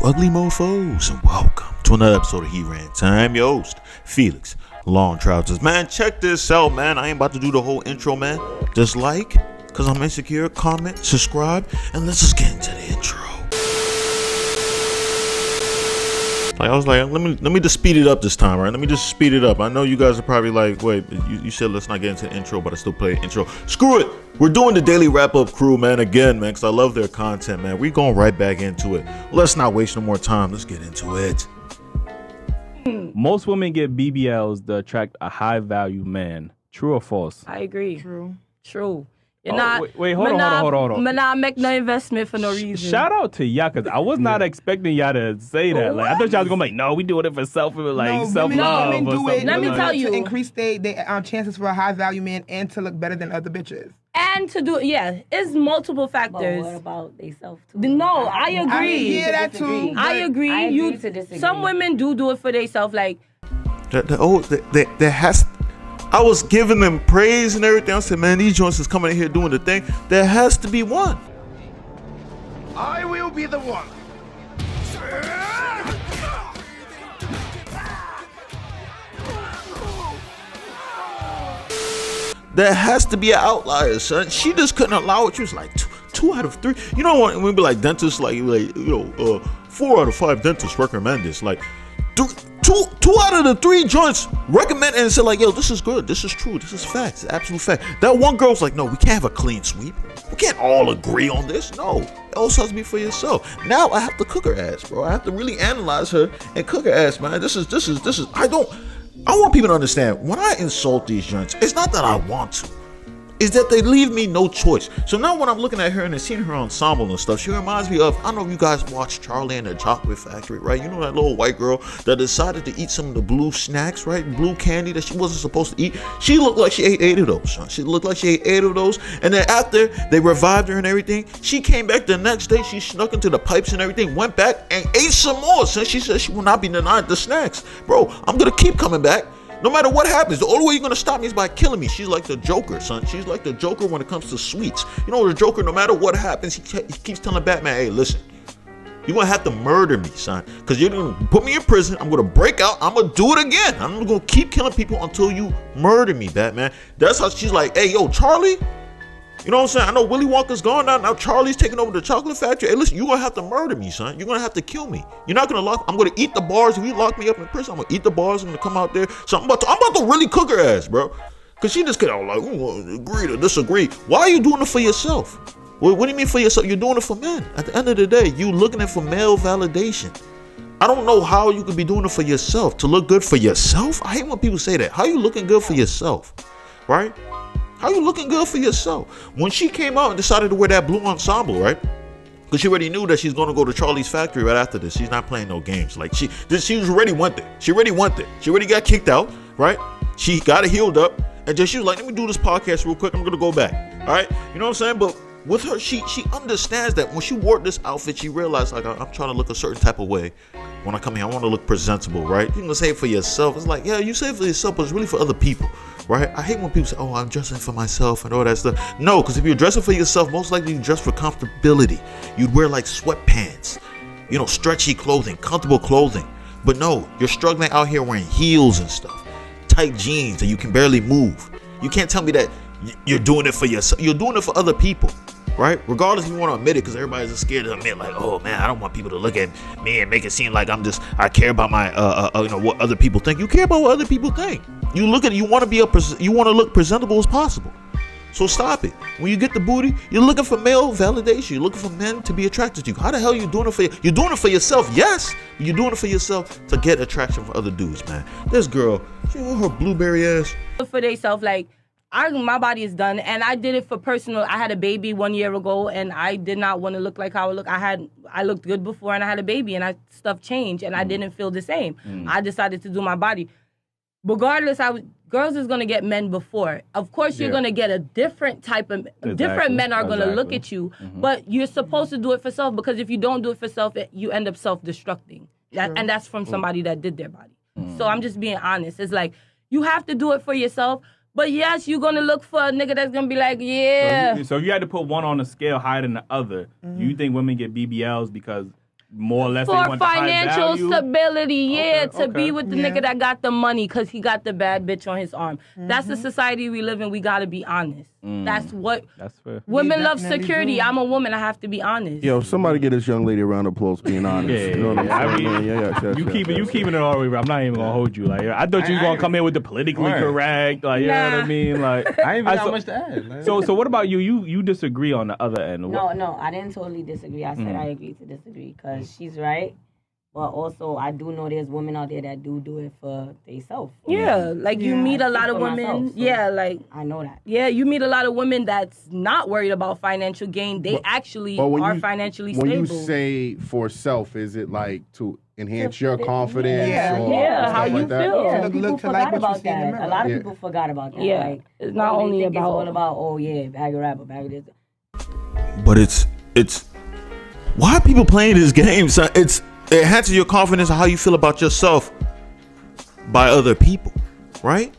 ugly mofos, and welcome to another episode of He Rants. I'm your host, Felix Long Trousers. Man, check this out, man. I ain't about to do the whole intro, man. Just like, because I'm insecure, comment, subscribe, and let's just get into the intro. Like, I was like, let me just speed it up this time, right? Let me just speed it up. I know you guys are probably like, wait, you said let's not get into the intro, but I still play intro. Screw it. We're doing the daily wrap-up crew, man, again, man, because I love their content, man. We going right back into it. Let's not waste no more time. Let's get into it. Most women get BBLs to attract a high-value man. True or false? I agree. True. You're Hold on. Men not make no investment for no reason. Shout out to y'all, because I was not expecting y'all to say that. Like, I thought y'all was going to be like, no, we doing it for self-love. Women do it. Let me tell you. To increase their chances for a high-value man and to look better than other bitches. And to do, it's multiple factors. But what about they self too? No, I agree. I mean, yeah, that too. I agree. I agree to disagree. Some women do it for themselves. Like, There has. I was giving them praise and everything. I said, man, these joints is coming in here doing the thing. There has to be one. I will be the one. There has to be an outlier, son. She just couldn't allow it. She was like, two out of three. You know what? When we be like dentists, 4 out of 5 dentists recommend this. Like, two out of the 3 joints recommend and say like, yo, this is good, this is true, this is fact, it's absolute fact. That one girl's like, no, we can't have a clean sweep. We can't all agree on this. No, it also has to be for yourself. Now I have to cook her ass, bro. I have to really analyze her and cook her ass, man. This is. I want people to understand, when I insult these joints, it's not that I want to. Is that they leave me no choice. So now when I'm looking at her and seeing her ensemble and stuff, she reminds me of, I don't know if you guys watch Charlie and the Chocolate Factory, right? You know that little white girl that decided to eat some of the blue snacks, right? Blue candy that she wasn't supposed to eat. She looked like she ate 8 of those, son. She looked like she ate 8 of those. And then after they revived her and everything, she came back the next day. She snuck into the pipes and everything, went back and ate some more, son. She said she will not be denied the snacks. Bro, I'm going to keep coming back. No matter what happens, the only way you're going to stop me is by killing me. She's like the Joker, son. She's like the Joker when it comes to sweets. You know, the Joker, no matter what happens, he keeps telling Batman, hey, listen, you're going to have to murder me, son. Because you're going to put me in prison. I'm going to break out. I'm going to do it again. I'm going to keep killing people until you murder me, Batman. That's how she's like, hey, yo, Charlie. You know what I'm saying? I know Willy Wonka's gone now. Now Charlie's taking over the chocolate factory. Hey, listen, you're going to have to murder me, son. You're going to have to kill me. You're not going to I'm going to eat the bars. If you lock me up in prison, I'm going to eat the bars. I'm going to come out there. So I'm about to really cook her ass, bro. Because she just get like, agree to disagree. Why are you doing it for yourself? What do you mean for yourself? You're doing it for men. At the end of the day, you looking at for male validation. I don't know how you could be doing it for yourself. To look good for yourself? I hate when people say that. How are you looking good for yourself? Right? How you looking good for yourself? When she came out and decided to wear that blue ensemble, right? Because she already knew that she's going to go to Charlie's factory right after this. She's not playing no games. Like, she already went there. She already got kicked out, right? She got it healed up. And just she was like, let me do this podcast real quick. I'm going to go back. All right? You know what I'm saying? But with her, she understands that when she wore this outfit, she realized, like, I'm trying to look a certain type of way. When I come here, I want to look presentable, right? You can say it for yourself. It's like, yeah, you say it for yourself, but it's really for other people, right? I hate when people say, oh, I'm dressing for myself and all that stuff. No, because if you're dressing for yourself, most likely you dress for comfortability. You'd wear like sweatpants, stretchy clothing, comfortable clothing. But no, you're struggling out here wearing heels and stuff, tight jeans, and you can barely move. You can't tell me that you're doing it for yourself. You're doing it for other people. Right? Regardless if you want to admit it, because everybody's just scared to admit, like, oh man, I don't want people to look at me and make it seem like I care about my, what other people think. You care about what other people think. You want to look presentable as possible. So stop it. When you get the booty, you're looking for male validation. You're looking for men to be attracted to you. How the hell are you doing it for you? You're doing it for yourself, yes, but you're doing it for yourself to get attraction for other dudes, man. This girl, she with her blueberry ass. For themselves, like, my body is done, and I did it for personal. I had a baby 1 year ago, and I did not want to look like how I look. I looked good before, and I had a baby, and stuff changed, and I didn't feel the same. I decided to do my body. Regardless, girls is gonna get men before. Of course, you're gonna get a different type of different men are gonna look at you, but you're supposed to do it for self, because if you don't do it for self, you end up self-destructing. And that's from somebody that did their body. So I'm just being honest. It's like you have to do it for yourself. But yes, you're going to look for a nigga that's going to be like, yeah. So if you had to put one on a scale higher than the other, do you think women get BBLs because more or less they For want the high financial value? stability, yeah, Okay, to be with the Yeah. nigga that got the money because he got the bad bitch on his arm. That's the society we live in. We gotta be honest. That's what That's fair. women love definitely security. do. I'm a woman. I have to be honest. Yo, somebody get this young lady a round of applause being honest. Yeah, You know what I'm yeah, I saying? mean, Man, You keeping it all the way around. I'm not even gonna hold you. Like I thought you were gonna come in with the politically Right. correct. Like you know what I Nah. mean? Like I ain't even got so- much to add. Man. So what about you? You disagree on the other end? No, I didn't totally disagree. I said Mm. I agree to disagree because she's right. But also, I do know there's women out there that do it for themselves. Yeah, like you Yeah. meet a I lot speak of for women. myself, so- Yeah, like I know that. yeah, you meet a lot of women that's not worried about financial gain. They actually are financially when stable. you say for self, is it like to enhance your confidence? Yeah. or Yeah, stuff how like you that? feel. Yeah, Look- people look to forgot like what you about see in the that. mirror. A lot of Yeah. people forgot about that. Yeah, Like, it's not they only think about- It's all about, oh yeah, bag of rap or bag of this. But it's why are people playing this game, son? It enhances your confidence and how you feel about yourself by other people, right?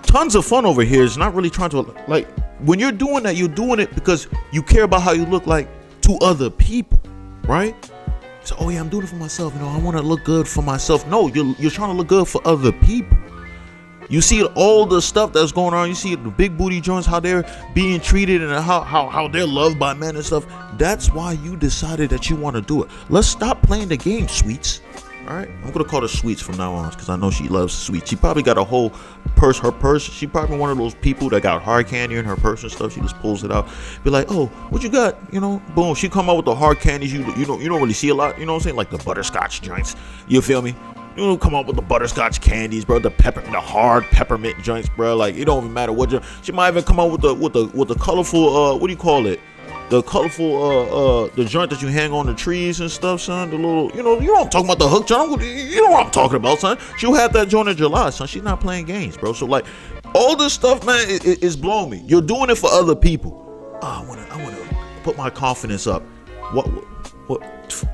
Tons of fun over here. It's not really trying to, like, when you're doing that, you're doing it because you care about how you look like to other people, right? So, oh yeah, I'm doing it for myself. You know, I want to look good for myself. No, you're trying to look good for other people. You see all the stuff that's going on. You see the big booty joints, how they're being treated and how they're loved by men and stuff. That's why you decided that you want to do it. Let's stop playing the game, sweets. All right, I'm gonna call her sweets from now on because I know she loves sweets. She probably got a whole purse. Her purse. She probably one of those people that got hard candy in her purse and stuff. She just pulls it out. Be like, oh, what you got? You know, boom. She come out with the hard candies. You don't really see a lot. You know what I'm saying? Like the butterscotch joints. You feel me? You don't come out with the butterscotch candies, bro. The hard peppermint joints, bro. Like it don't even matter what. She might even come out with the colorful. What do you call it? The colorful the joint that you hang on the trees and stuff, son. The little, you know what I'm talking about, the hook joint. You know what I'm talking about, son. She'll have that joint in July, son. She's not playing games, bro. So like, all this stuff, man, is blowing me. You're doing it for other people. I wanna put my confidence up. What?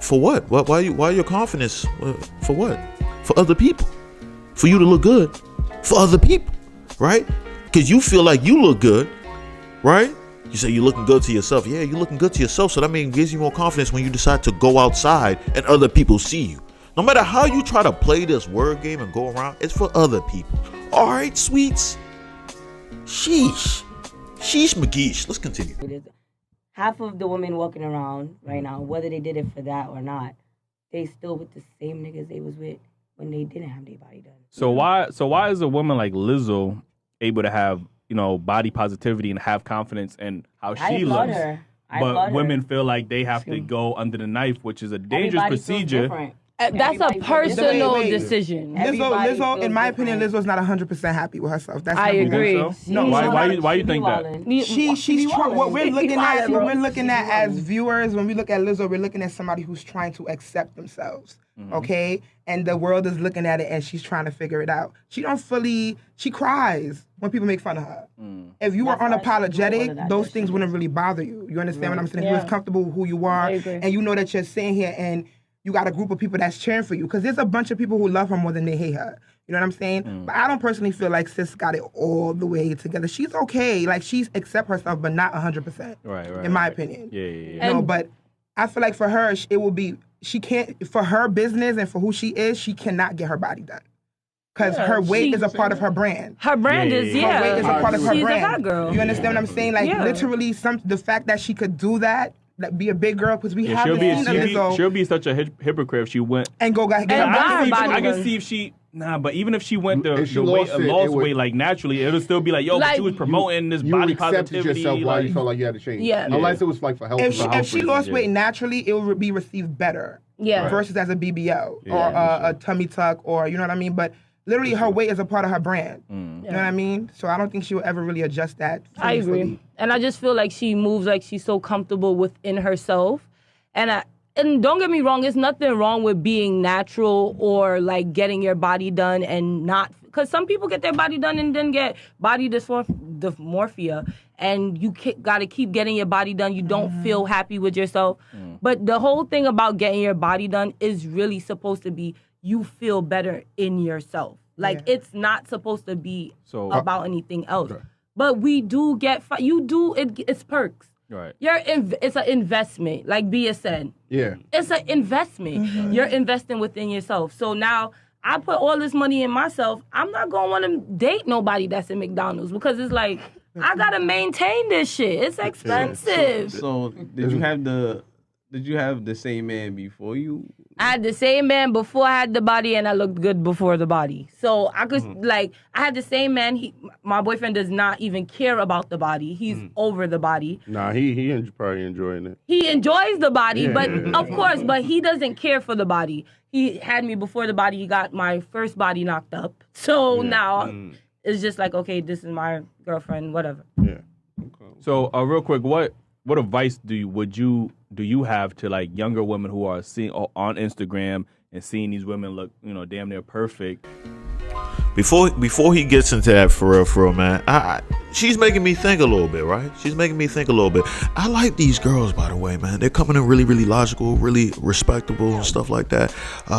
For what? Why your confidence? For what? For other people. For you to look good. For other people, right? Because you feel like you look good, right? You say you're looking good to yourself. Yeah, you're looking good to yourself. So that means it gives you more confidence when you decide to go outside and other people see you. No matter how you try to play this word game and go around, it's for other people. All right, sweets. Sheesh. Sheesh McGeesh. Let's continue. Half of the women walking around right now, whether they did it for that or not, they still with the same niggas they was with when they didn't have their body done. So why is a woman like Lizzo able to have body positivity and have confidence in how I she applaud looks, her. I but applaud her. women feel like they have to go under the knife, which is a dangerous Everybody feels procedure. different. That's a Everybody feels personal Wait. decision. Everybody Lizzo, in feels my opinion, different. Lizzo's not 100% happy with herself. That's I number one. agree. So? No, Why you She think be that? wildin'. She's trying. What we're looking at, She be as viewers, when we look at Lizzo, we're looking at somebody who's trying to accept themselves. Okay, and the world is looking at it, and she's trying to figure it out. She cries when people make fun of her. If you were That's why she do all of unapologetic, that those that things she wouldn't really bother you. You understand what I'm saying? If Yeah. you was comfortable with who you are, I agree. and you know that you're sitting here and you got a group of people that's cheering for you, because there's a bunch of people who love her more than they hate her. You know what I'm saying? But I don't personally feel like sis got it all the way together. She's okay. Like, she's accept herself, but not 100%. Right. In my opinion. Yeah. You know, but I feel like for her, it will be, she can't, for her business and for who she is, she cannot get her body done. Because her weight is a part of her brand. Her brand is, Her yeah. weight is a part of her She's brand. a hot girl. You understand what I'm saying? Like, Yeah. literally, the fact that she could do that, like, be a big girl, because we Yeah, haven't seen a Lizzo she'll be such a hypocrite if she went. and go get And her got her body body I can done. see if she. Nah, but even if she went If she the weight, lost it, lost it would- weight, like naturally, it'll still be like, yo, but Like, you was promoting this You body accepted positivity. yourself while like, you felt like you had to change. Yeah. Unless it was like for health. If she lost yeah. weight naturally, it will be received better. Yeah. Versus as a BBL or Yeah, a tummy tuck, or you know what I mean. But literally, her weight is a part of her brand. Mm. You know what I mean? So I don't think she will ever really adjust that. I agree. fully. And I just feel like she moves like she's so comfortable within herself. And don't get me wrong, there's nothing wrong with being natural or like getting your body done and not, because some people get their body done and then get body dysmorphia, and you gotta keep getting your body done. You don't feel happy with yourself. But the whole thing about getting your body done is really supposed to be you feel better in yourself. Like, it's not supposed to be So- about anything else. But we do get, it's perks. Right. It's an investment, like Bia said. Yeah. It's an investment. Mm-hmm. You're investing within yourself. So now I put all this money in myself. I'm not going to want to date nobody that's in McDonald's because it's like, I got to maintain this shit. It's expensive. So did you have the same man before you? I had the same man before I had the body, and I looked good before the body. So I could, I had the same man. My boyfriend does not even care about the body. He's over the body. Nah, he probably enjoying it. He enjoys the body, Yeah, but yeah. of course, but he doesn't care for the body. He had me before the body. He got my first body knocked up. So now it's just like, okay, this is my girlfriend, whatever. Yeah. So, real quick, what advice do you have to like younger women who are seeing on Instagram and seeing these women look, damn near perfect? Before he gets into that for real, man, she's making me think a little bit, right? She's making me think a little bit. I like these girls, by the way, man. They're coming in really, really logical, really respectable and stuff like that.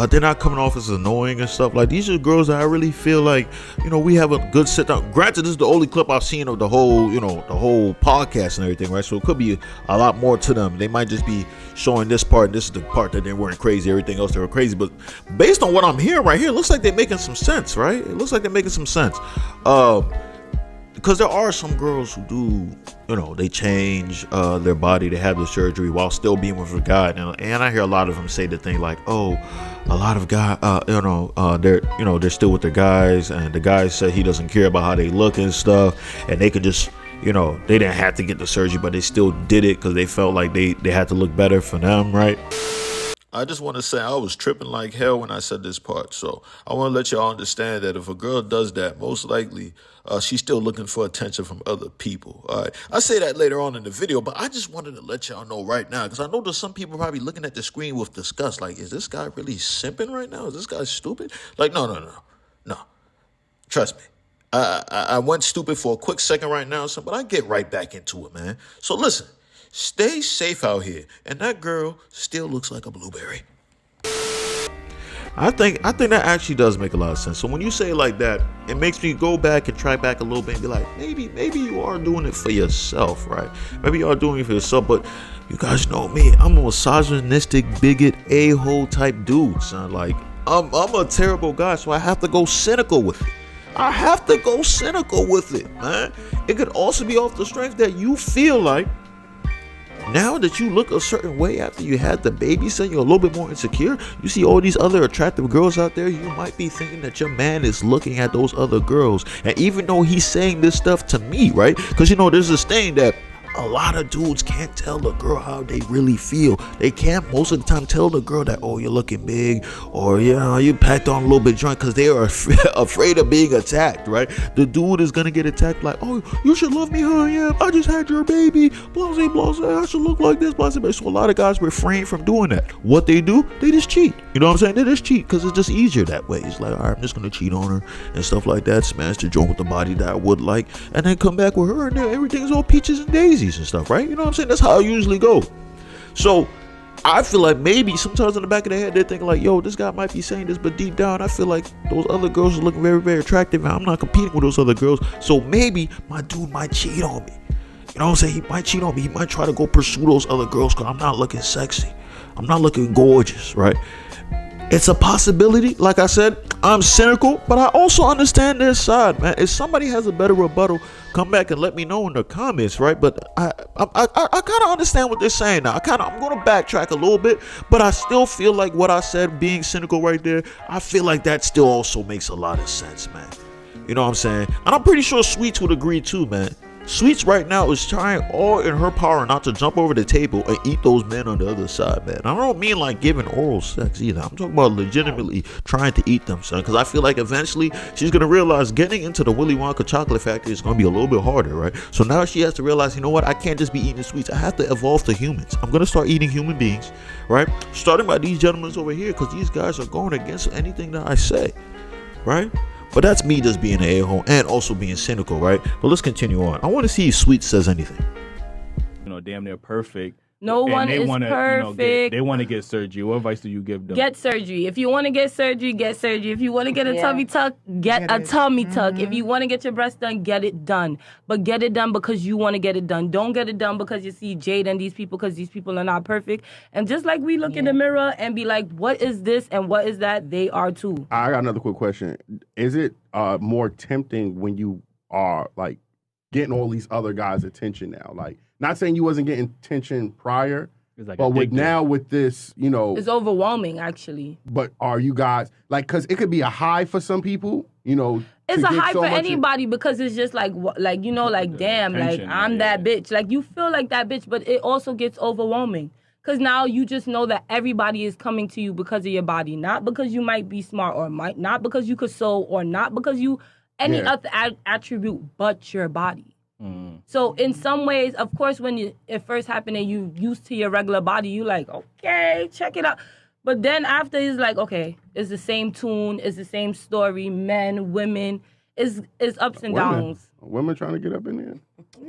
They're not coming off as annoying and stuff. Like, these are girls that I really feel like, we have a good sit down. Granted, this is the only clip I've seen of the whole, the whole podcast and everything, right? So it could be a lot more to them. They might just be showing this part, and this is the part that they weren't crazy. Everything else they were crazy. But based on what I'm hearing right here, it looks like they're making some sense, right? It looks like they're making some sense. Because there are some girls who do, they change their body, they have the surgery while still being with a guy. And I hear a lot of them say the thing like, oh, a lot of guys, they're still with their guys, and the guy said he doesn't care about how they look and stuff, and they could just, they didn't have to get the surgery, but they still did it because they felt like they had to look better for them, right? I just want to say I was tripping like hell when I said this part. So I want to let y'all understand that if a girl does that, most likely she's still looking for attention from other people. All right. I say that later on in the video, but I just wanted to let y'all know right now, because I know there's some people probably looking at the screen with disgust. Like, is this guy really simping right now? Is this guy stupid? Like, no. Trust me. I went stupid for a quick second right now, but I get right back into it, man. So listen. Stay safe out here, and that girl still looks like a blueberry. I think that actually does make a lot of sense. So when you say it like that, it makes me go back and try back a little bit and be like, maybe you are doing it for yourself, right? Maybe you are doing it for yourself, but you guys know me. I'm a misogynistic, bigot, a-hole type dude, son. Like, I'm a terrible guy, so I have to go cynical with it. Man. It could also be off the strength that you feel like now that you look a certain way after you had the baby, son, you're a little bit more insecure. You see all these other attractive girls out there, you might be thinking that your man is looking at those other girls. And even though he's saying this stuff to me, right? Because, there's this thing that a lot of dudes can't tell the girl how they really feel. They can't most of the time tell the girl that, oh, you're looking big, or you packed on a little bit drunk, because they are afraid of being attacked, right? The dude is gonna get attacked like, oh, you should love me, huh? Yeah, I just had your baby, blase, I should look like this, blase. So a lot of guys refrain from doing that. What they do, they just cheat. You know what I'm saying? They just cheat because it's just easier that way. It's like, all right, I'm just gonna cheat on her and stuff like that, smash the joint with the body that I would like, and then come back with her, and then everything's all peaches and daisies and stuff, right? You know what I'm saying? That's how I usually go. So I feel like maybe sometimes in the back of their head they're thinking like, yo, this guy might be saying this, but deep down I feel like those other girls are looking very, very attractive, and I'm not competing with those other girls. So maybe my dude might cheat on me. You know what I'm saying? He might cheat on me. He might try to go pursue those other girls because I'm not looking sexy. I'm not looking gorgeous, right? It's a possibility. Like I said, I'm cynical, but I also understand their side, man. If somebody has a better rebuttal, come back and let me know in the comments, right? But I kind of understand what they're saying now. I'm going to backtrack a little bit, but I still feel like what I said, being cynical right there, I feel like that still also makes a lot of sense, man. You know what I'm saying? And I'm pretty sure Sweets would agree too, man. Sweets right now is trying all in her power not to jump over the table and eat those men on the other side, man. I don't mean like giving oral sex either. I'm talking about legitimately trying to eat them, son. Because I feel like eventually she's going to realize getting into the Willy Wonka chocolate factory is going to be a little bit harder, right? So now she has to realize, you know what? I can't just be eating sweets. I have to evolve to humans. I'm going to start eating human beings, right? Starting by these gentlemen over here, because these guys are going against anything that I say, right? But that's me just being an a-hole and also being cynical, right? But let's continue on. I want to see if Sweet says anything. Damn near perfect. No one is perfect. They want to get surgery. What advice do you give them? Get surgery. If you want to get surgery, get surgery. If you want to get a tummy tuck, get a tummy tuck. If you want to get your breast done, get it done. But get it done because you want to get it done. Don't get it done because you see Jade and these people, because these people are not perfect. And just like we look in the mirror and be like, what is this and what is that? They are too. I got another quick question. Is it more tempting when you are like getting all these other guys' attention now? Like, not saying you wasn't getting attention prior, Like but with this, you know, it's overwhelming actually. But are you guys like? Because it could be a high for some people, you know. It's a high for anybody because it's just like you know, like damn, like I'm that bitch. Like you feel like that bitch, but it also gets overwhelming because now you just know that everybody is coming to you because of your body, not because you might be smart or not because you could sew or not because you any other attribute but your body. So in some ways, of course, when it first happened and you used to your regular body, you like, okay, check it out. But then after, it's like, okay, it's the same tune, it's the same story, men, women, it's ups and downs. Women trying to get up in there.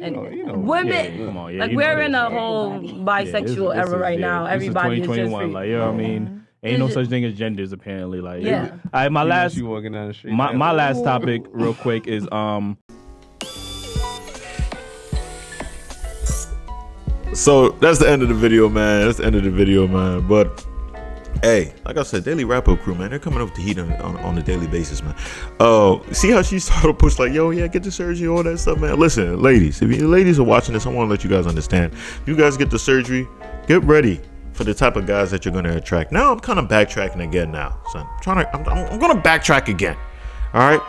And women, come on, like we're in a whole bisexual era right now. Everybody is just free. Like, you know what I mean? Ain't no such thing as genders apparently. Like, yeah. All right, my last topic, real quick, is So that's the end of the video, man. But hey, like I said, Daily Wrap Up crew, man, they're coming up with the heat on a daily basis, man. See how she started to push like, yo, yeah, get the surgery, all that stuff, man. Listen, ladies, if you ladies are watching this, I want to let you guys understand. If you guys get the surgery, get ready for the type of guys that you're going to attract. Now I'm kind of backtracking again now, son. I'm going to backtrack again. All right.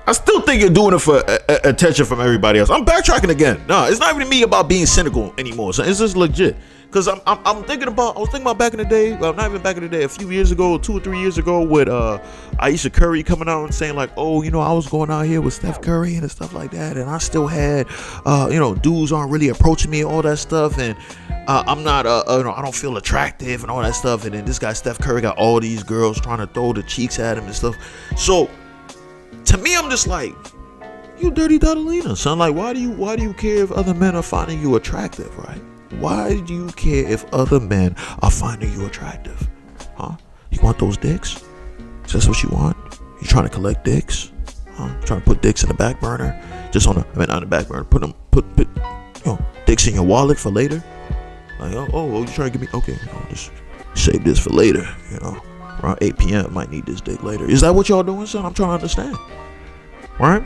I still think you're doing it for attention from everybody else. I'm backtracking again. No, it's not even me about being cynical anymore. So it's just legit. Cause I was thinking about back in the day. Well, not even back in the day. A few years ago, 2 or 3 years ago, with Aisha Curry coming out and saying like, oh, you know, I was going out here with Steph Curry and stuff like that, and I still had, dudes aren't really approaching me, all that stuff, and I'm not, I don't feel attractive and all that stuff. And then this guy Steph Curry got all these girls trying to throw the cheeks at him and stuff. So to me, I'm just like, you dirty Dotalina, son. Like, why do you care if other men are finding you attractive, right? Why do you care if other men are finding you attractive? Huh? You want those dicks? Is that what you want? You trying to collect dicks? Huh? You trying to put dicks in the back burner? Not the back burner. Put dicks in your wallet for later? Like, oh, you trying to give me? Okay, I'll just save this for later. Around 8 p.m. might need this dick later. Is that what y'all doing, son? I'm trying to understand. Right?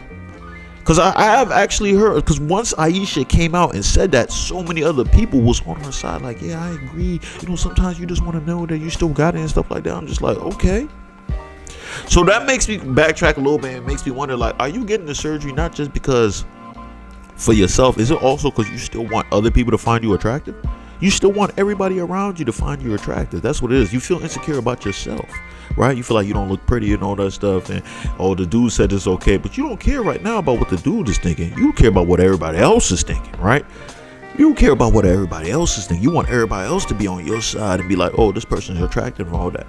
Because I have actually heard, because once Aisha came out and said that, so many other people was on her side, like, yeah, I agree. Sometimes you just want to know that you still got it and stuff like that. I'm just like, okay. So that makes me backtrack a little bit and makes me wonder, like, are you getting the surgery not just because for yourself? Is it also because you still want other people to find you attractive? You still want everybody around you to find you attractive. That's what it is. You feel insecure about yourself, right? You feel like you don't look pretty and all that stuff, and the dude said it's okay, but you don't care right now about what the dude is thinking. You care about what everybody else is thinking, right? You don't care about what everybody else is thinking. You want everybody else to be on your side and be like, oh, this person's attractive and all that,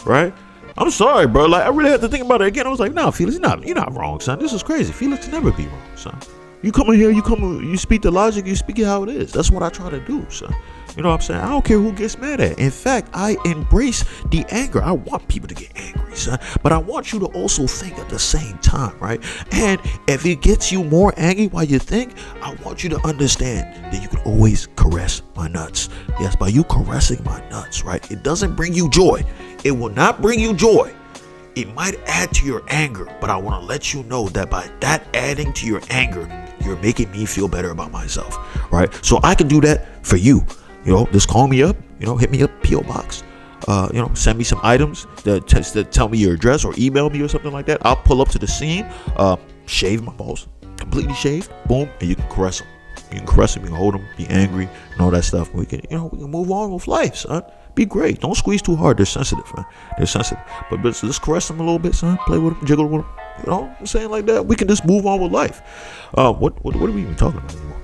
right? I'm sorry, bro. Like, I really had to think about it again. I was like, nah, Felix, you're not wrong, son. This is crazy. Felix can never be wrong, son. You come in here, you speak the logic, you speak it how it is. That's what I try to do, son. You know what I'm saying? I don't care who gets mad at. In fact, I embrace the anger. I want people to get angry, son. But I want you to also think at the same time, right? And if it gets you more angry while you think, I want you to understand that you can always caress my nuts. Yes, by you caressing my nuts, right? It doesn't bring you joy. It will not bring you joy. It might add to your anger, but I want to let you know that by that adding to your anger, you're making me feel better about myself, right? So I can do that for you. Just call me up, hit me up, P.O. Box, send me some items that tell me your address or email me or something like that. I'll pull up to the scene, shave my balls, completely shaved, boom, and you can caress them. You can caress them, you can hold them, be angry, and all that stuff. We can move on with life, son. Be great. Don't squeeze too hard. They're sensitive, man. They're sensitive. But just caress them a little bit, son. Play with them, jiggle with them. You know what I'm saying? Like that. We can just move on with life. What are we even talking about anymore?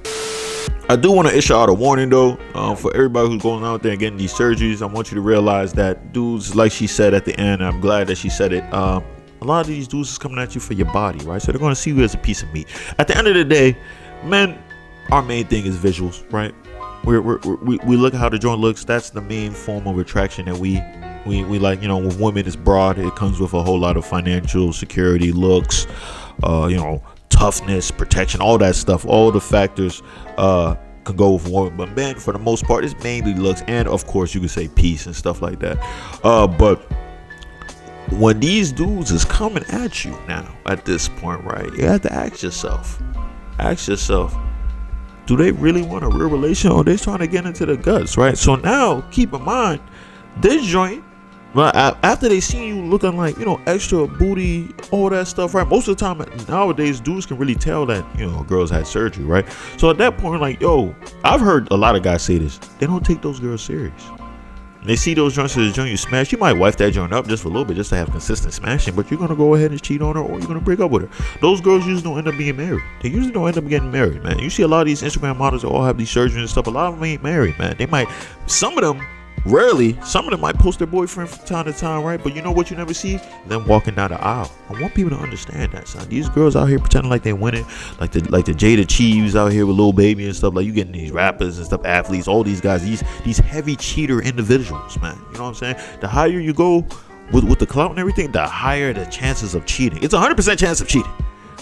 I do want to issue out a warning, though, for everybody who's going out there and getting these surgeries. I want you to realize that dudes, like she said at the end, I'm glad that she said it, a lot of these dudes is coming at you for your body, right? So they're going to see you as a piece of meat. At the end of the day, men, our main thing is visuals, right? we look at how the joint looks. That's the main form of attraction that we like. You know, with women, it's broad. It comes with a whole lot of financial security, looks, toughness, protection, all that stuff. All the factors can go with women. But men, for the most part, it's mainly looks, and of course, you could say peace and stuff like that. But when these dudes is coming at you now, at this point, right, you have to ask yourself, do they really want a real relation, or they trying to get into the guts, right? So now, keep in mind, this joint, right, after they see you looking like, extra booty, all that stuff, right? Most of the time nowadays, dudes can really tell that, girls had surgery, right? So at that point, like, I've heard a lot of guys say this. They don't take those girls serious. They see those joints as a joint you smash. You might wife that joint up just for a little bit, just to have consistent smashing, but you're gonna go ahead and cheat on her, or you're gonna break up with her. Those girls usually don't end up being married. They usually don't end up getting married, man. You see a lot of these Instagram models that all have these surgeries and stuff. A lot of them ain't married, man. They might, some of them might post their boyfriend from time to time, right? But you know what you never see? Them walking down the aisle. I want people to understand that, son. These girls out here pretending like they winning, like the Jada Cheeves out here with Lil Baby and stuff. Like, you getting these rappers and stuff, athletes, all these guys, these heavy cheater individuals, man. You know what I'm saying? The higher you go with the clout and everything, the higher the chances of cheating. It's 100% chance of cheating,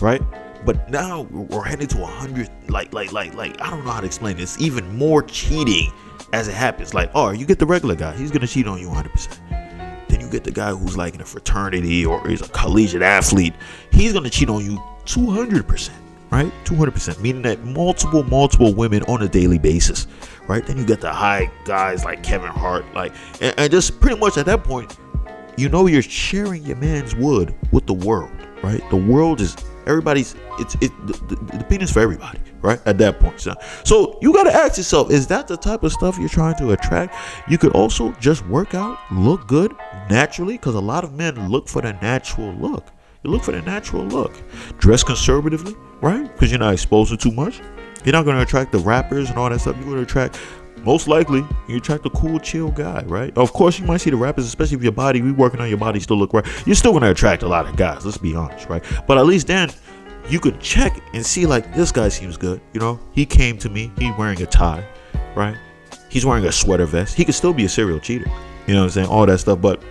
right? But now we're heading to 100, like I don't know how to explain this. Even more cheating as it happens. Like, you get the regular guy, he's gonna cheat on you 100%. Then you get the guy who's like in a fraternity or he's a collegiate athlete, he's gonna cheat on you 200%, right? 200%, meaning that multiple women on a daily basis, right? Then you get the high guys like Kevin Hart, like, and just pretty much at that point, you're sharing your man's wood with the world, right? The world is everybody's. The penis for everybody, right? At that point, son. So you gotta ask yourself: is that the type of stuff you're trying to attract? You could also just work out, look good naturally, because a lot of men look for the natural look. You look for the natural look. Dress conservatively, right? Because you're not exposed to too much. You're not gonna attract the rappers and all that stuff. You're gonna attract. Most likely, you attract a cool, chill guy, right? Of course, you might see the rappers, especially if your body, we working on your body, still look right. You're still going to attract a lot of guys, let's be honest, right? But at least then, you could check and see, like, this guy seems good, He came to me, he wearing a tie, right? He's wearing a sweater vest. He could still be a serial cheater, you know what I'm saying? All that stuff, but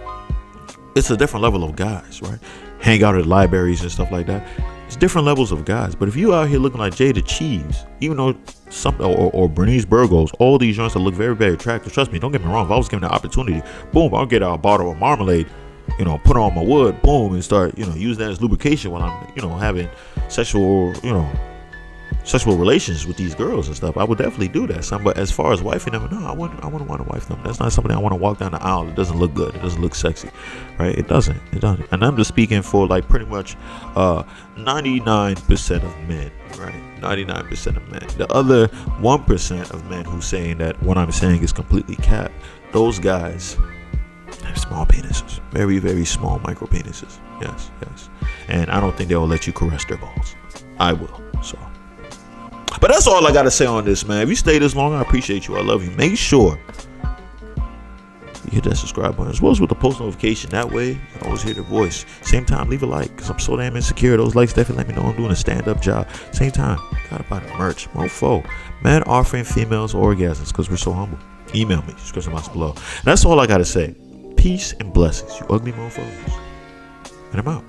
it's a different level of guys, right? Hang out at libraries and stuff like that. It's different levels of guys. But if you out here looking like Jada Cheeves, even though or Bernice Burgos, all these joints that look very, very attractive, trust me, don't get me wrong, if I was given the opportunity, boom, I'll get out a bottle of marmalade, put on my wood, boom, and start, use that as lubrication while I'm, having sexual relations with these girls and stuff. I would definitely do that, son. But as far as wifing them, no, I wouldn't want to wife them. That's not something I want to walk down the aisle. It doesn't look good. It doesn't look sexy, right? It doesn't. And I'm just speaking for like pretty much 99% of men, right? 99% of men. The other 1% of men who saying that what I'm saying is completely cap, those guys have small penises, very, very small micro penises. Yes. And I don't think they will let you caress their balls. I will. So. But that's all I gotta say on this, man. If you stay this long, I appreciate you. I love you. Make sure you hit that subscribe button as well as with the post notification. That way, you can always hear the voice. Same time, leave a like, because I'm so damn insecure. Those likes definitely let me know I'm doing a stand-up job. Same time, gotta buy the merch. Mofo. Men offering females orgasms because we're so humble. Email me, description box below. And that's all I gotta say. Peace and blessings, you ugly mofos. And I'm out.